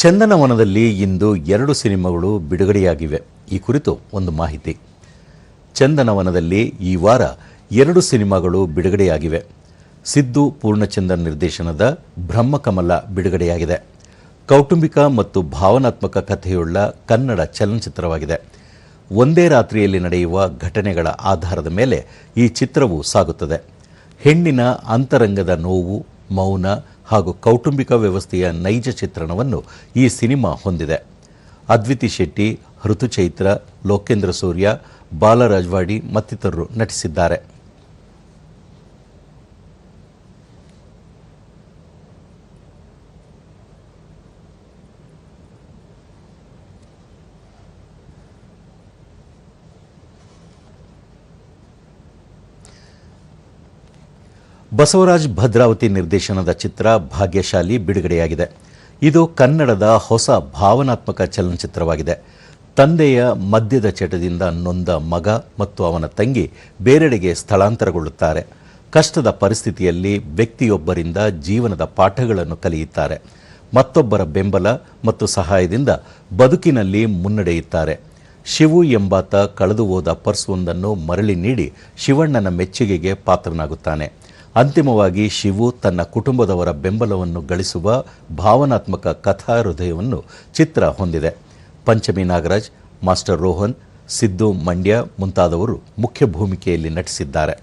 ಚಂದನವನದಲ್ಲಿ ಇಂದು 2 ಸಿನಿಮಾಗಳು ಬಿಡುಗಡೆಯಾಗಿವೆ. ಈ ಕುರಿತು ಒಂದು ಮಾಹಿತಿ. ಚಂದನವನದಲ್ಲಿ ಈ ವಾರ 2 ಸಿನಿಮಾಗಳು ಬಿಡುಗಡೆಯಾಗಿವೆ. ಸಿದ್ದು ಪೂರ್ಣಚಂದರ್ ನಿರ್ದೇಶನದ ಬ್ರಹ್ಮಕಮಲ ಬಿಡುಗಡೆಯಾಗಿದೆ. ಕೌಟುಂಬಿಕ ಮತ್ತು ಭಾವನಾತ್ಮಕ ಕಥೆಯುಳ್ಳ ಕನ್ನಡ ಚಲನಚಿತ್ರವಾಗಿದೆ. ಒಂದೇ ರಾತ್ರಿಯಲ್ಲಿ ನಡೆಯುವ ಘಟನೆಗಳ ಆಧಾರದ ಮೇಲೆ ಈ ಚಿತ್ರವು ಸಾಗುತ್ತದೆ. ಹೆಣ್ಣಿನ ಅಂತರಂಗದ ನೋವು, ಮೌನ ಹಾಗೂ ಕೌಟುಂಬಿಕ ವ್ಯವಸ್ಥೆಯ ನೈಜ ಚಿತ್ರಣವನ್ನು ಈ ಸಿನಿಮಾ ಹೊಂದಿದೆ. ಅದ್ವಿತಿ ಶೆಟ್ಟಿ, ಋತುಚೈತ್ರ, ಲೋಕೇಂದ್ರ ಸೂರ್ಯ, ಬಾಲರಾಜ್ವಾಡಿ ಮತ್ತಿತರರು ನಟಿಸಿದ್ದಾರೆ. ಬಸವರಾಜ್ ಭದ್ರಾವತಿ ನಿರ್ದೇಶನದ ಚಿತ್ರ ಭಾಗ್ಯಶಾಲಿ ಬಿಡುಗಡೆಯಾಗಿದೆ. ಇದು ಕನ್ನಡದ ಹೊಸ ಭಾವನಾತ್ಮಕ ಚಲನಚಿತ್ರವಾಗಿದೆ. ತಂದೆಯ ಮದ್ಯದ ಚಟದಿಂದ ನೊಂದ ಮಗ ಮತ್ತು ಅವನ ತಂಗಿ ಬೇರೆಡೆಗೆ ಸ್ಥಳಾಂತರಗೊಳ್ಳುತ್ತಾರೆ. ಕಷ್ಟದ ಪರಿಸ್ಥಿತಿಯಲ್ಲಿ ವ್ಯಕ್ತಿಯೊಬ್ಬರಿಂದ ಜೀವನದ ಪಾಠಗಳನ್ನು ಕಲಿಯುತ್ತಾರೆ. ಮತ್ತೊಬ್ಬರ ಬೆಂಬಲ ಮತ್ತು ಸಹಾಯದಿಂದ ಬದುಕಿನಲ್ಲಿ ಮುನ್ನಡೆಯುತ್ತಾರೆ. ಶಿವು ಎಂಬಾತ ಕಳೆದು ಹೋದ ಪರ್ಸ್ವೊಂದನ್ನು ಮರಳಿ ನೀಡಿ ಶಿವಣ್ಣನ ಮೆಚ್ಚುಗೆಗೆ ಪಾತ್ರನಾಗುತ್ತಾನೆ. ಅಂತಿಮವಾಗಿ ಶಿವು ತನ್ನ ಕುಟುಂಬದವರ ಬೆಂಬಲವನ್ನು ಗಳಿಸುವ ಭಾವನಾತ್ಮಕ ಕಥಾ ಹೃದಯವನ್ನು ಚಿತ್ರ ಹೊಂದಿದೆ. ಪಂಚಮಿ ನಾಗರಾಜ್, ಮಾಸ್ಟರ್ ರೋಹನ್, ಸಿದ್ದು ಮಂಡ್ಯ ಮುಂತಾದವರು ಮುಖ್ಯ ಭೂಮಿಕೆಯಲ್ಲಿ ನಟಿಸಿದ್ದಾರೆ.